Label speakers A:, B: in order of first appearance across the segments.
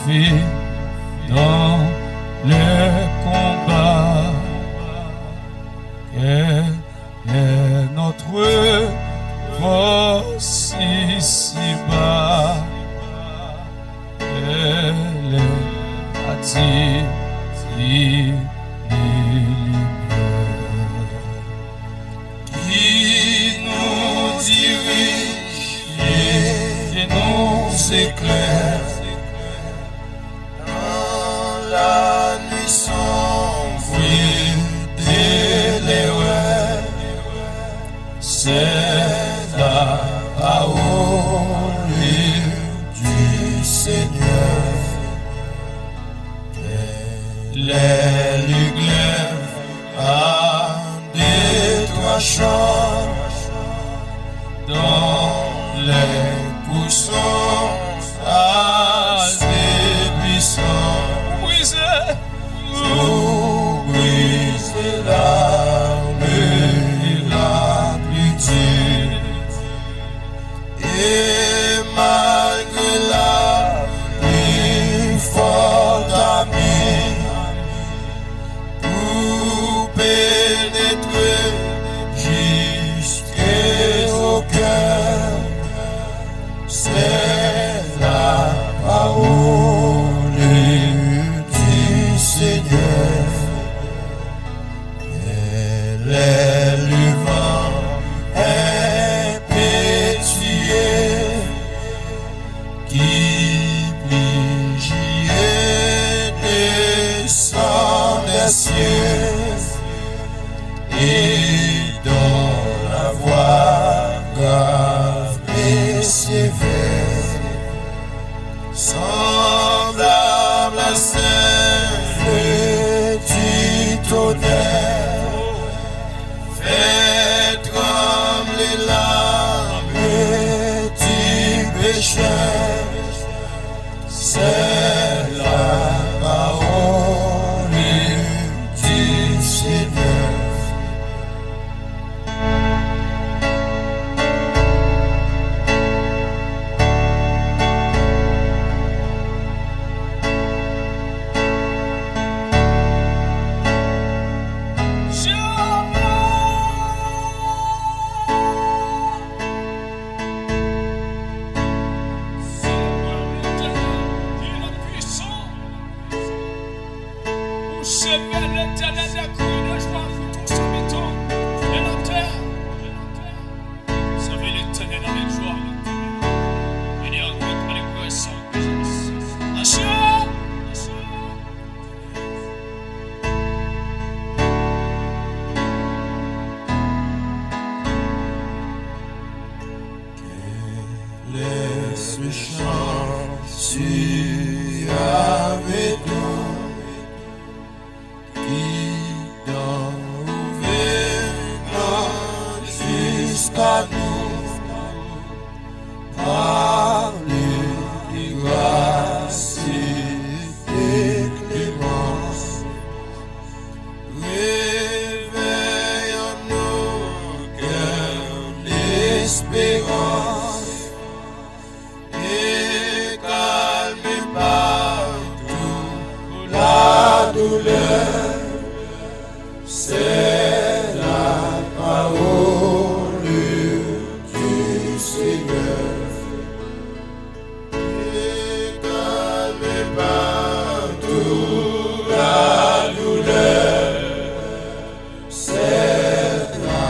A: fait dans les combats. Quelle est notre force ici-bas? Elle est attirée des lumières qui nous dirige et nous éclaire dans la nuit sombre et l'erreur. C'est la parole du Seigneur. Les luglèves à des trois chants dans les coussons à des buissons. Vous brisez l'arme et l'amplitude. Et malgré la pluie forte amie, pour pénétrer jusqu'au cœur, c'est la parole du Seigneur. Elle est le vent impétueux qui brille et descend des cieux et dans la voix grave et sévère, semblable à celle du tonnerre, fait trembler l'âme du pécheur. C'est la parole du Seigneur. Laisse le chant sur avec nous qui dans venant jusqu'à nous parle de grâce et de clémence. Réveille en nos cœurs l'espérance et calme partout la douleur. C'est la parole du Seigneur. Et calme partout la douleur. C'est la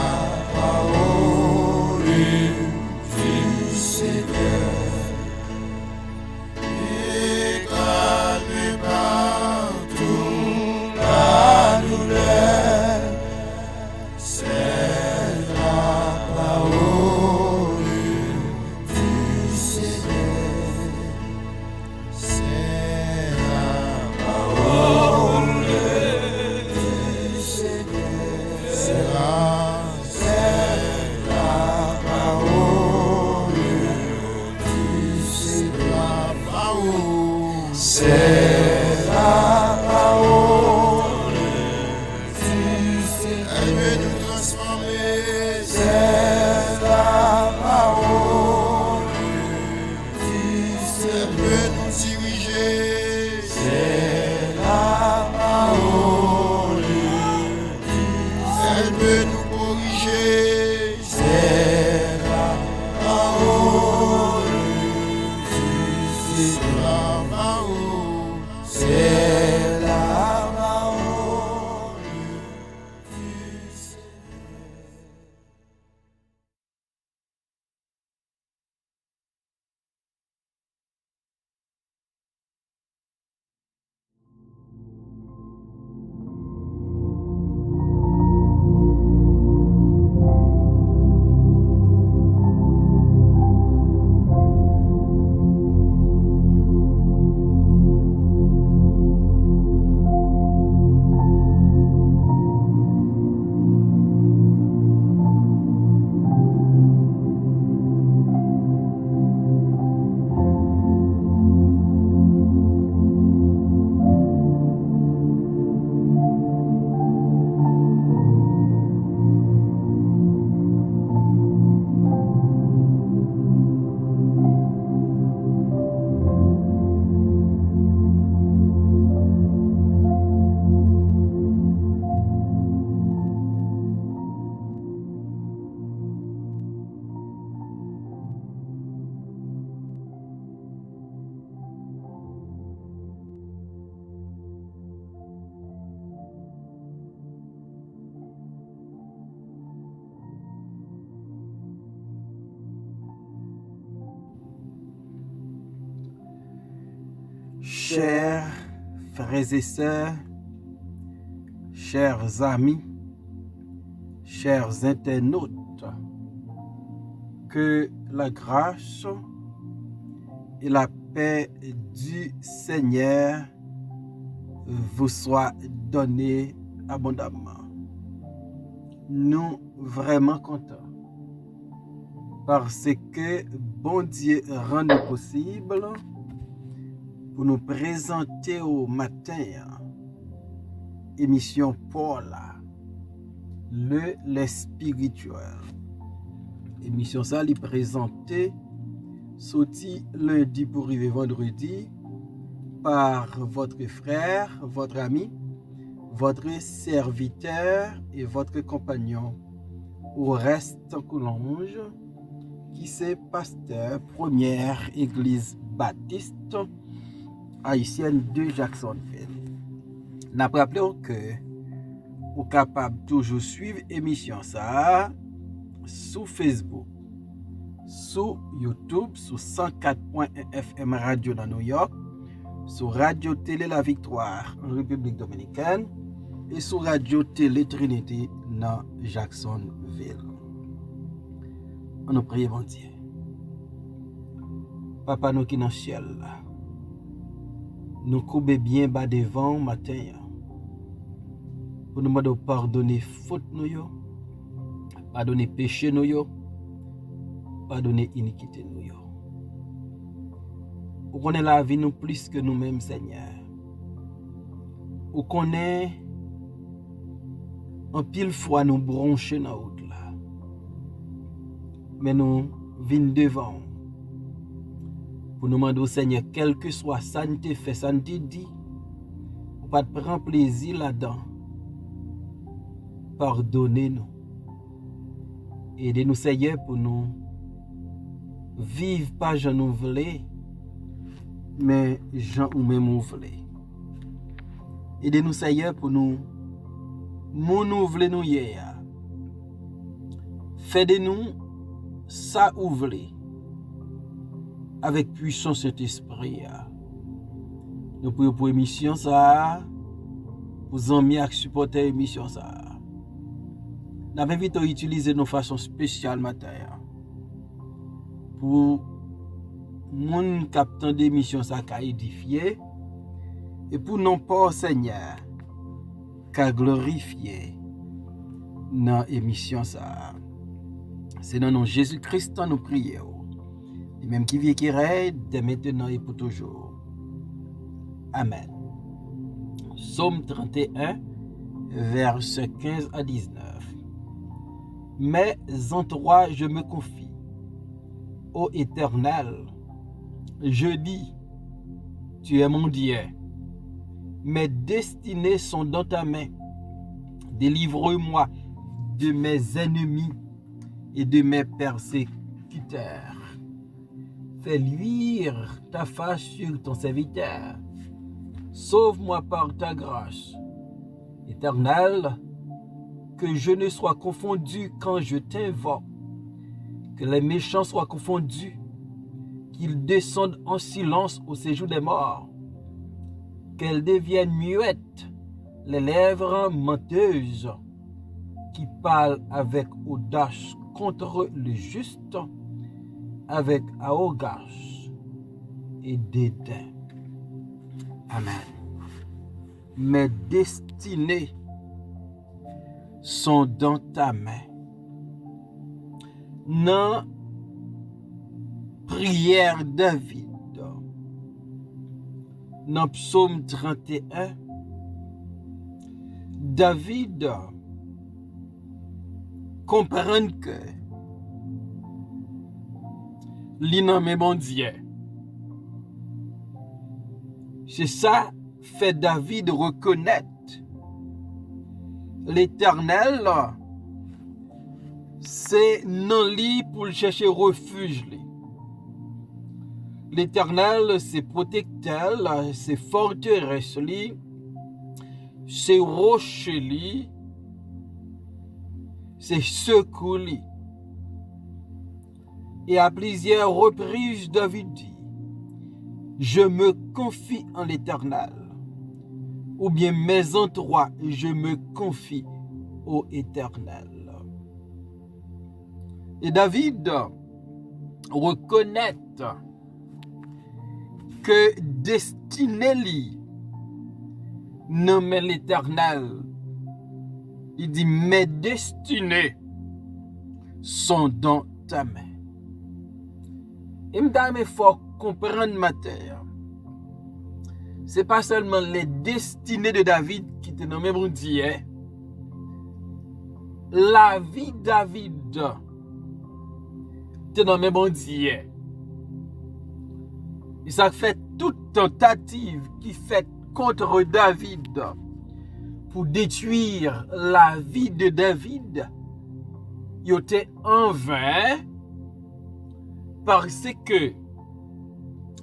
A: parole du
B: Chers frères et sœurs, chers amis, chers internautes, que la grâce et la paix du Seigneur vous soient données abondamment. Nous vraiment contents parce que bon Dieu rend nous possible pour nous présenter au matin émission Paul, les spirituels. Émission ça lui présentée sorti lundi pour arriver vendredi par votre frère, votre ami, votre serviteur et votre compagnon au reste Coulonge, qui c'est pasteur première église baptiste haïtienne de Jacksonville. N'a pas rappelé que vous êtes capable toujours suivre émission ça sur Facebook, sur YouTube, sur 104.1 FM Radio dans New York, sur Radio Télé La Victoire en République Dominicaine et sur Radio Télé Trinité dans Jacksonville. On nous prie bon Dieu. Papa nous qui dans le ciel, nous courbons bien bas devant matin pour nous demander pardonner faute nous, pardonner péché nous, pardonner iniquité nous. Ou connaît la vie nous plus que nous-mêmes, Seigneur. Ou connaît en pile fois nous broncher dans la route là. Mais nous venons devant pour nous demander au Seigneur, quel que soit ça nous te fait, ça nous te dit, ou pas de prendre plaisir là-dedans. Pardonnez-nous. Aidez-nous, Seigneur, pour nous vivre pas j'en nous voulons, mais j'en ou même nous voulons. Aidez-nous, Seigneur, pour nous nous voulons nous hier. Faites-nous ça ou voulez. Avec puissance cet esprit. Nous prions pour émission ça, pour amis et supporter émission ça. Nous invitons à utiliser nos façons spéciales matin pour mon captant d'émission ça qu'a édifié et pour non pas Seigneur qu'a glorifié dans émission ça. C'est dans le nom de Jésus-Christ nous prions. Et même qui vit et qui règne dès maintenant et pour toujours. Amen. Psaume 31, versets 15 à 19. Mais en toi je me confie, ô Éternel, je dis, tu es mon Dieu. Mes destinées sont dans ta main. Délivre-moi de mes ennemis et de mes persécuteurs. Fais luire ta face sur ton serviteur. Sauve-moi par ta grâce. Éternel, que je ne sois confondu quand je t'invoque. Que les méchants soient confondus. Qu'ils descendent en silence au séjour des morts. Qu'elles deviennent muettes, les lèvres menteuses, qui parlent avec audace contre le juste, avec arrogance et dédain. Amen. Mes destinées sont dans ta main. Dans prière David, dans Psaume 31, David comprend que l'innommé bon Dieu. C'est ça fait David reconnaître l'Éternel, c'est non li pour chercher refuge. L'Éternel, c'est protecteur, c'est forteresse, c'est roche, c'est secours. Et à plusieurs reprises, David dit, je me confie en l'Éternel. Ou bien mes endroits, je me confie au Éternel. Et David reconnaît que destinée li nomme l'Éternel. Il dit, mes destinées sont dans ta main. Et il faut comprendre ma terre. Ce n'est pas seulement les destinées de David qui te nommé bon Dieu. La vie de David te nommé bon Dieu. Et ça fait toute tentative qui fait contre David pour détruire la vie de David. Il était en vain parce que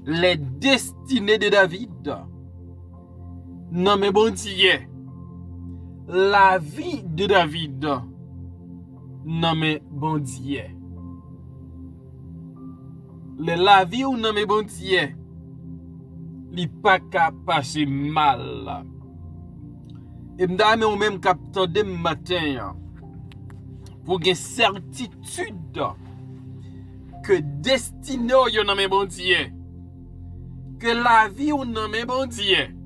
B: les destinées de David, non mais bon Dieu, la vie de David, non mais bon Dieu. La vie ou non mais bon Dieu, li pas qu'à passer mal. Et m'dame ou même captant de matin pour une certitude que destiné yo non mais bon Dieu, que la vie ou non mais bon Dieu,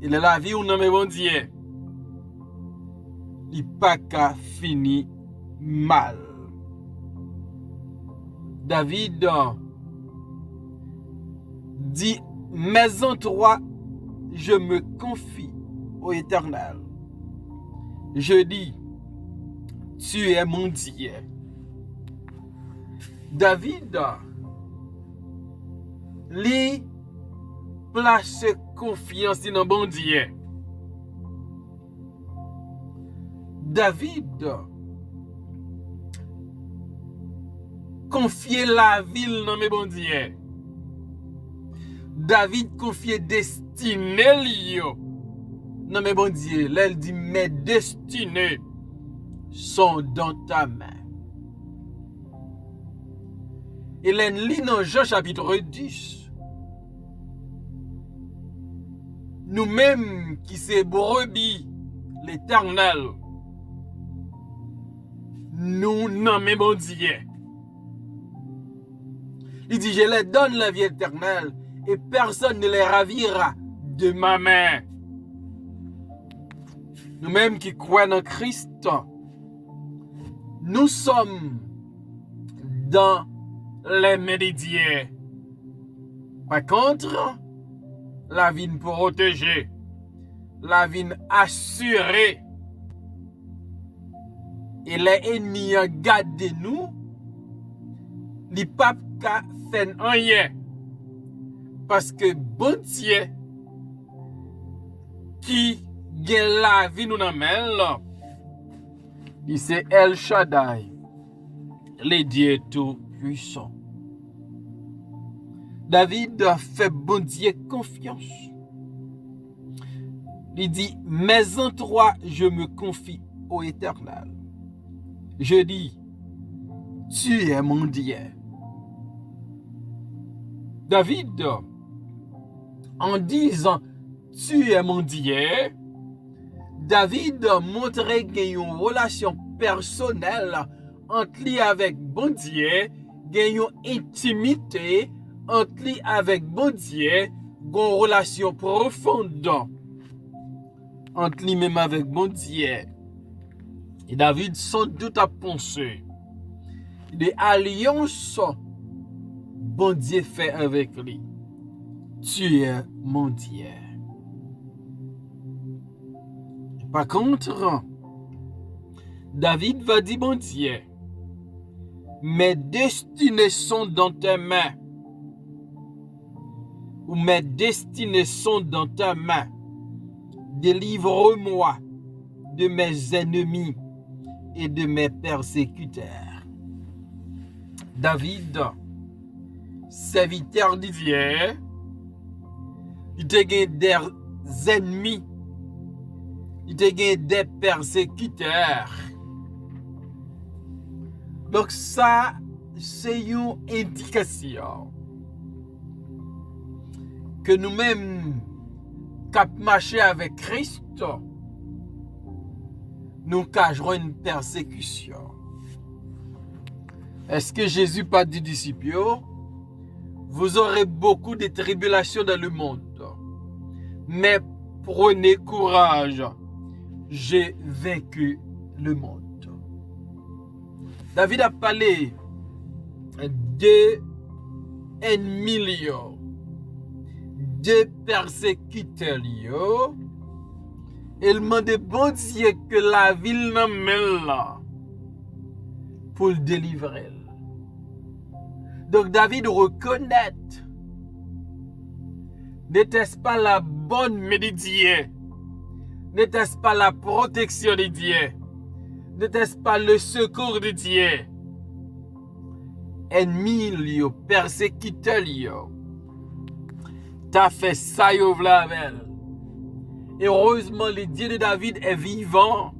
B: et la vie ou non mais bon Dieu, li pas qu'à fini mal. David dit, mes endroits, je me confie au Éternel. Je dis, tu es mon Dieu. David, lui, place confiance dans bon Dieu. David, confier la ville dans mes bon Dieu. David confiait destinée liyo. Non mais bon Dieu, elle dit mes destinées sont dans ta main. Et l'en lit dans Jean chapitre 10. Nous-mêmes qui c'est brebis l'Éternel, nous nommons bon Dieu. Il dit, je leur donne la vie éternelle et personne ne les ravira de ma main. Nous-mêmes qui croyons en Christ, nous sommes dans les mains de Dieu. Par contre, la vie nous protéger, la vie nous assurer. Et les ennemis gardent nous, les papes fait rien. Parce que bon Dieu qui gagne la vie nous dans main, il c'est El Shaddai, le Dieu tout puissant. David fait bon Dieu confiance. Il dit, mes endroits, je me confie au Éternel. Je dis, tu es mon Dieu. David, en disant, tu es mon Dieu, David montrait qu'il y a une relation personnelle entre lui avec bon Dieu, il y a une intimité entre lui avec bon Dieu, une relation profonde entre lui-même avec bon Dieu. Et David sans doute a pensé des alliances bon Dieu fait avec lui. Tu es mon Dieu. Par contre, David va dire, bon Dieu, mes destinées sont dans tes mains. Ou mes destinées sont dans ta main. Délivre-moi de mes ennemis et de mes persécuteurs. David, serviteur de Dieu, il a des ennemis, il a des persécuteurs. Donc ça, c'est une indication que nous-mêmes cap marcher avec Christ, nous cacherons une persécution. Est-ce que Jésus pas dit disciples, vous aurez beaucoup de tribulations dans le monde, mais prenez courage, j'ai vaincu le monde. David a parlé de ennemis, de persécuteurs. Il m'a demandé que la ville n'a même là pour le délivrer. Donc David reconnaît, n'était-ce pas la bonne médidier, n'était-ce pas la protection de Dieu, n'était-ce pas le secours de Dieu. Ennemi, persécuteur, t'as fait ça, Vlavel. Heureusement, le Dieu de David est vivant.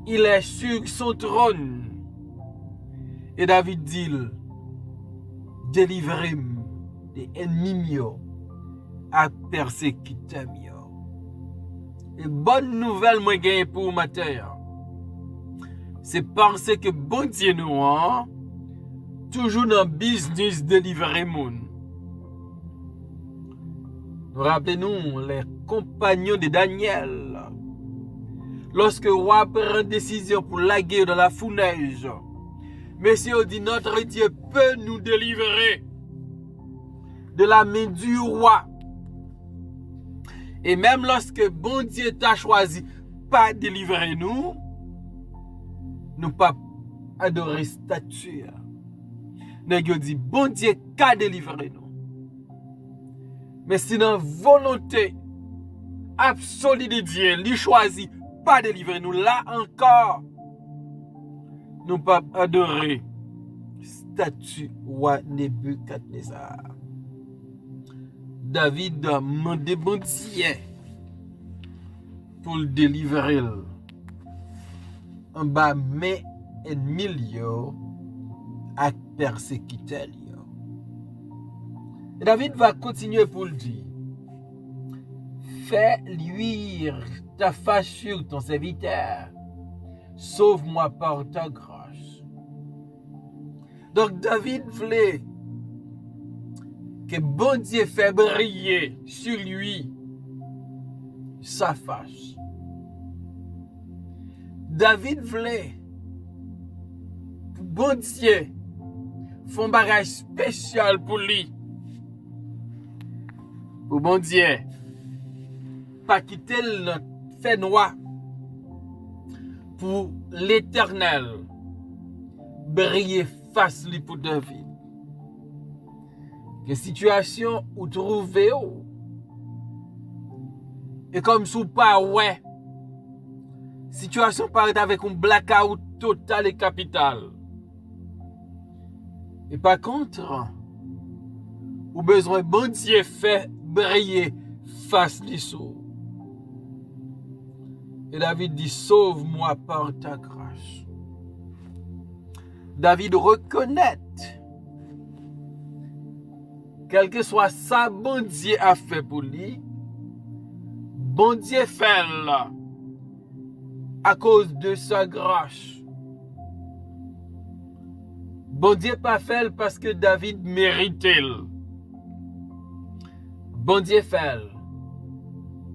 B: Il est sur son trône. Et David dit, délivrez-moi des ennemis à persécuter. Et bonne nouvelle, moi, gagne pour matin. C'est parce que bon Dieu nous, toujours dans le business de délivrer moun. Nous rappelons les compagnons de Daniel. Lorsque le roi prend une décision pour la guerre dans la fournaise, Monsieur dit notre Dieu peut nous délivrer de la main du roi. Et même lorsque bon Dieu t'a choisi pas délivrer nous pas adorer statue. Nous dit bon Dieu qu'a délivré nous. Mais si dans volonté absolue de Dieu, lui choisit pas délivrer nous là encore, nous pas adorer statue roi Nebuchadnezzar. David a demandé bon Dieu pour le délivrer en bas mais ennemi à persécuter. Et David va continuer pour le dire. Fais luire ta face sur ton serviteur. Sauve-moi par ta grâce. Donc David voulait que bon Dieu fait briller sur lui sa face. David voulait que bon Dieu fasse un bagage spécial pour lui. Pour bon Dieu, pas quitter le fait noir pour l'Éternel briller face lui pour David. Que situation où trouver et comme sous pas ouais, situation paraît avec un blackout total et capital. Et par contre, ou besoin bon Dieu fait briller face l'issou. Et David dit, sauve-moi par ta grâce. David reconnaît, quel que soit ça, bon Dieu a fait pour lui, bon Dieu fait là, à cause de sa grâce. Bon Dieu pas fait parce que David méritait. Bon Dieu fait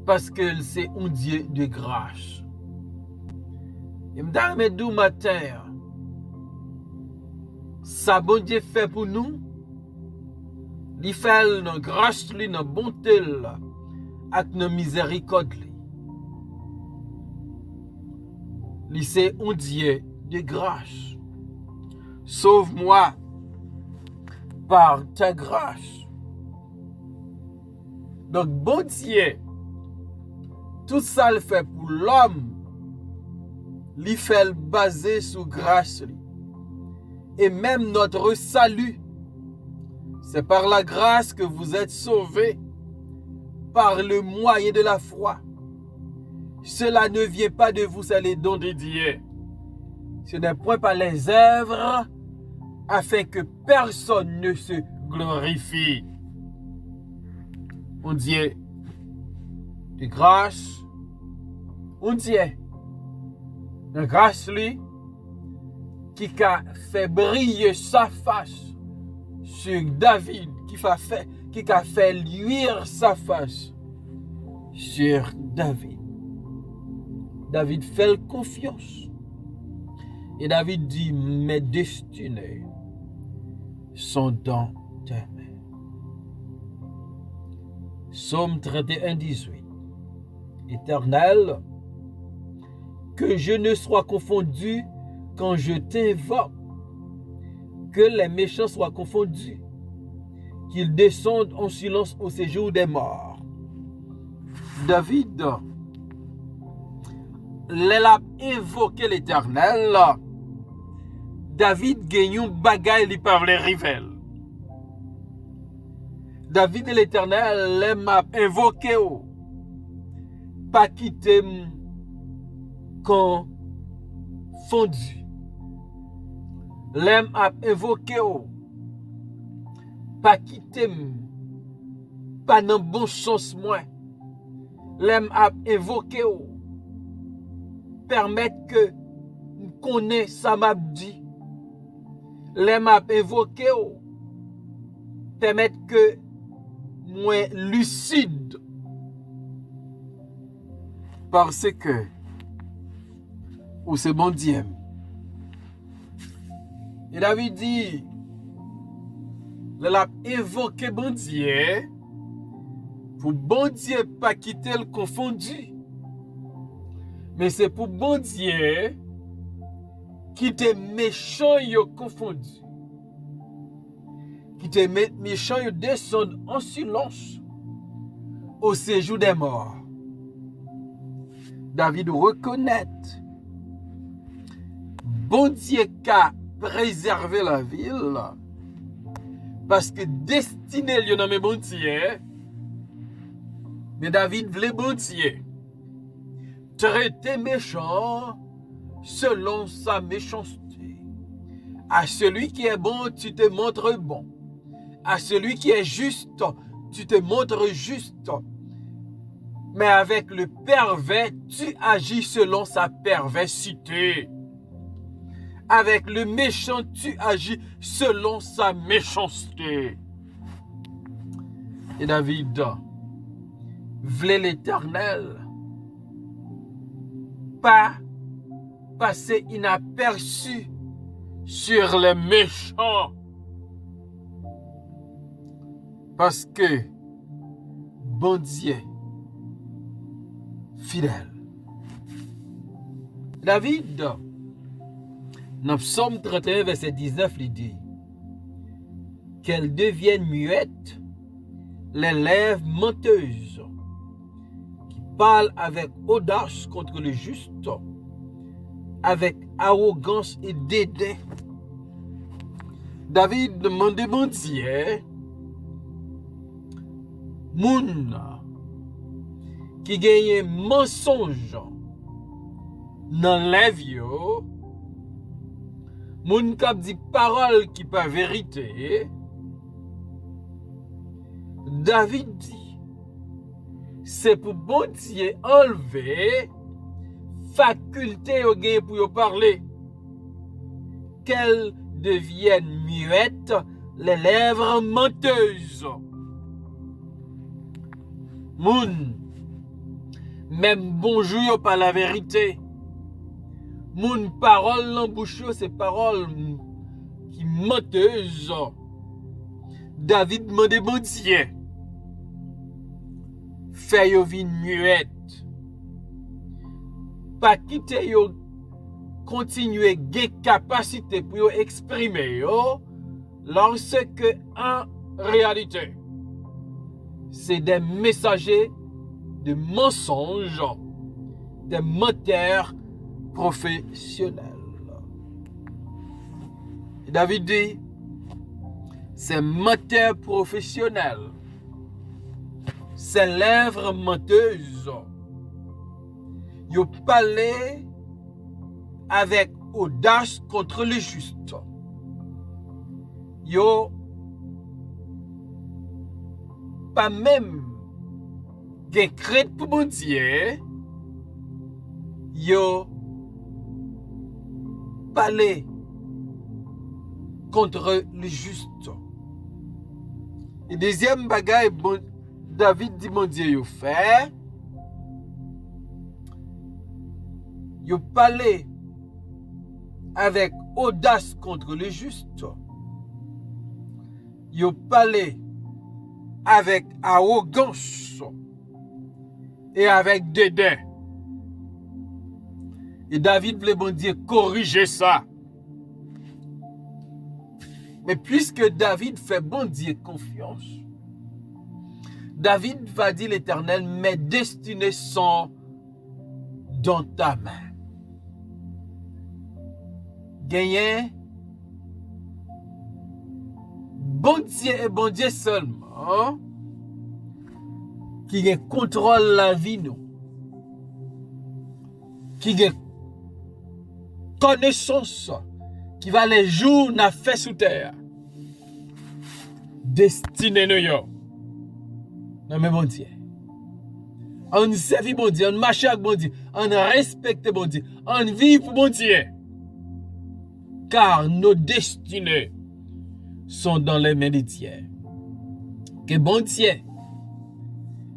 B: parce que c'est un Dieu de grâce. Et me dit matin, ça bon Dieu fait pour nous, il fait dans grâce, dans bonté, avec nos miséricorde. Il c'est un Dieu de grâce. Sauve-moi par ta grâce. Donc, bon Dieu, tout ça le fait pour l'homme, il fait le basé sur grâce. Et même notre salut, c'est par la grâce que vous êtes sauvés, par le moyen de la foi. Cela ne vient pas de vous, c'est les dons de Dieu. Ce n'est point par les œuvres, afin que personne ne se glorifie. un Dieu de grâce, un Dieu de grâce lui qui a fait briller sa face sur David, qui a fait luire sa face sur David. David fait confiance. Et David dit, mes destinées sont dans tes mains. Psaume 31, 18. Éternel, que je ne sois confondu quand je t'invoque, que les méchants soient confondus, qu'ils descendent en silence au séjour des morts. David, il a invoqué l'Éternel. David gagne un bagaille li pa vle rivel. David et l'Éternel l'aime invoqué ou. Pas quitter quand fondu. L'aime invoqué ou. Pas quitter pas dans bon sens moins. L'aime invoqué ou. Permettre que nous connaisse ça m'a dit. L'aime invoqué ou. Permettre que moi lucide. Parce que ou c'est bon Dieu. Et David dit, il a évoqué bon Dieu pour bon Dieu pas quitter le confondu. Mais c'est pour bon Dieu qui te méchant yo confondu. Qui te méchant yo descend en silence au séjour des morts. David reconnaît bon Dieu qui a préservé la ville parce que destiné li nan men bon Dieu. Mais David voulait bon Dieu traiter méchant selon sa méchanceté. À celui qui est bon, tu te montres bon. À celui qui est juste, tu te montres juste. Mais avec le pervers, tu agis selon sa perversité. Avec le méchant, tu agis selon sa méchanceté. Et David voulait l'Éternel pas passer inaperçu sur les méchants. Parce que bon Dieu fidèle. David, dans Psaume 31, verset 19, il dit qu'elles deviennent muettes les lèvres menteuses qui parlent avec audace contre le juste, avec arrogance et dédain. David demandait bon Dieu, moun qui gagne mensonge dans lèvres yo, moun k'ap dit parole qui pas vérité. David dit, c'est pour bon Dieu enlever faculté au gain pour yo parler, qu'elles deviennent muettes les lèvres menteuses. Moun, même bonjour yo pas la vérité. Moun parole dans bouche c'est parole qui menteuse. David demandait bon Dieu, fait yo vin muette. Pas quitter yo continuer gain capacité pour yo exprimer yo lorsque en réalité c'est des messagers de mensonges, des menteurs professionnels. Et David dit, ces menteurs professionnels, ces lèvres menteuses, ils parlaient avec audace contre le juste. Ils pas même gen crainte pour bon Dieu, yo parler contre le juste. Et deuxième bagaille, David dit mon Dieu yo fait, yo parler avec audace contre le juste. Yo parler avec arrogance et avec dédain. Et David voulait bon Dieu corriger ça. Mais puisque David fait bon Dieu confiance, David va dire l'Éternel, mes destinées sont dans ta main. Gagner bon Dieu et bon Dieu seulement qui contrôle la vie nous, qui connaissance qui va les jours n'a fait sous terre. Destiné nous yo. Non mais bon Dieu. On servi bon Dieu, on marche avec bon Dieu, on respecte bon Dieu, on vit pour bon Dieu. Car nos destinées sont dans les mains de Dieu. Que bon Dieu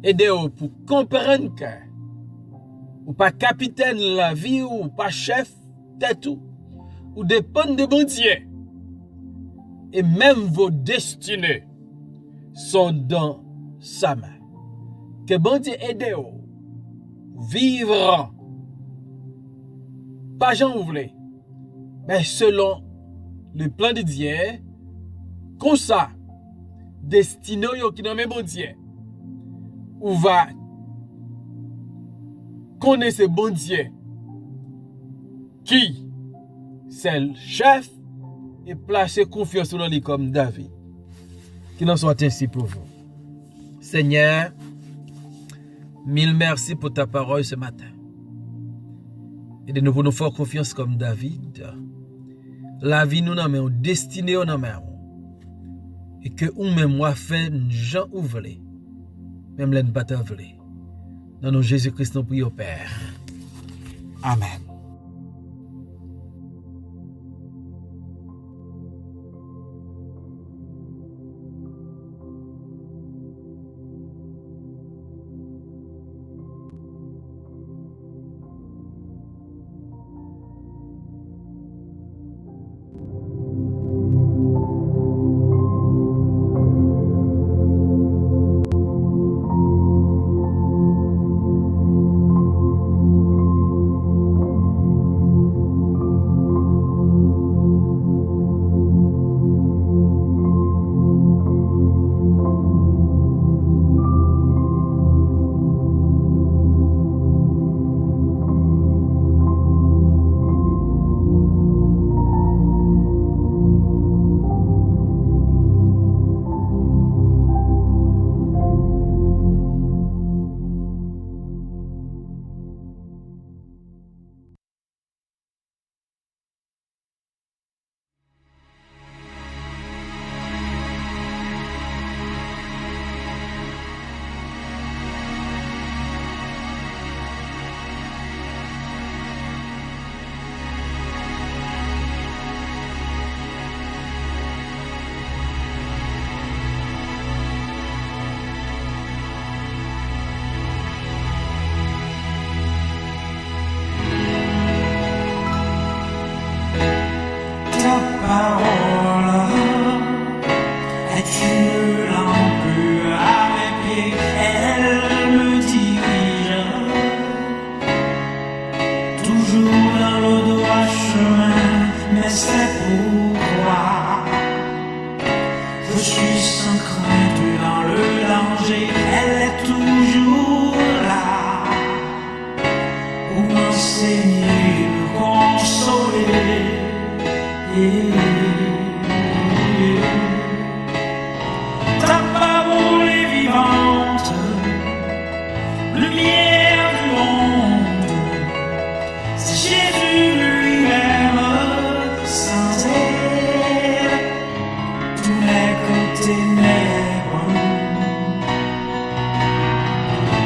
B: aide-vous pour comprendre que ou pas capitaine la vie ou pas chef de tout. Ou dépendent de bon Dieu. Et même vos destinées sont dans sa main. Que bon Dieu aide-vous vivre pas j'en voulais, mais selon le plan de Dieu, comme ça, destiné qui dans mes bon Dieu, ou va connaître bon Dieu qui c'est le chef et placer confiance dans lui comme David. Qu'il en soit ainsi pour vous. Seigneur, mille merci pour ta parole ce matin. Et de nous pour nous faire confiance comme David. La vie nous n'a mais destinée nous n'a mais et que ou même moi fait Jean ouvre même l'en pas t'avler. Dans nom Jésus-Christ nous prions Père. Amen.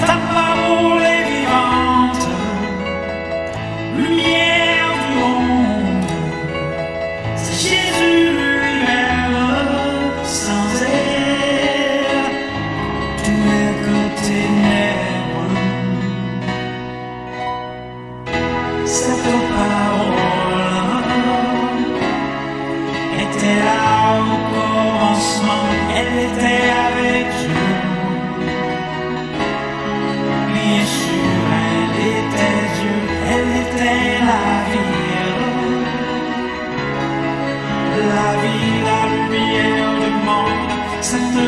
C: Ta Jésus lui-même sans air, tous les côtés ténèbres. Cette parole était là au commencement, elle était avec Dieu. Bien sûr, elle était Dieu, elle était la vie, la lumière du monde. Cette